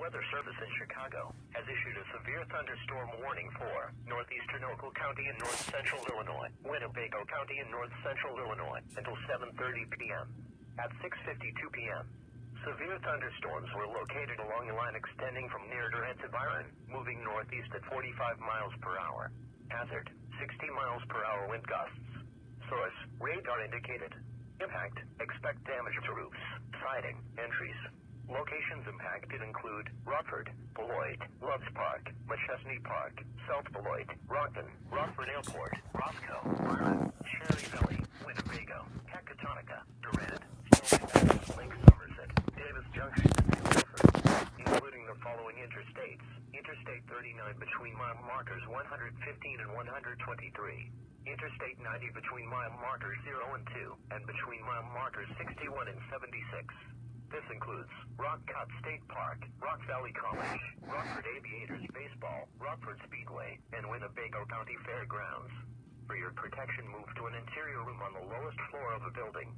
Weather Service in Chicago has issued a severe thunderstorm warning for northeastern Ogle County and north central Illinois, Winnebago County and north central Illinois until 7:30 p.m. At 6:52 p.m., severe thunderstorms were located along a line extending from near Durand to BYRON, moving northeast at 45 miles per hour. Hazard, 60 miles per hour wind gusts. Source, radar indicated. Impact, expect damage to roofs, siding, entries. Locations impacted include Rockford, Beloit, Loves Park, MACHESNEY Park, South Beloit, ROCKTON, Rockford Airport, ROSCOE, BYRON, Cherry Valley, Winnebago, Pecatonica, Durand, Lake Somerset, Davis Junction, and Milford, including the following interstates. Interstate 39 between mile markers 115 and 123. Interstate 90 between mile markers 0 and 2, and between mile markers 61 and 76. This includes Rock Cut State Park, Rock Valley College, Rockford Aviators Baseball, Rockford Speedway, and Winnebago County Fairgrounds. For your protection, move to an interior room on the lowest floor of the building.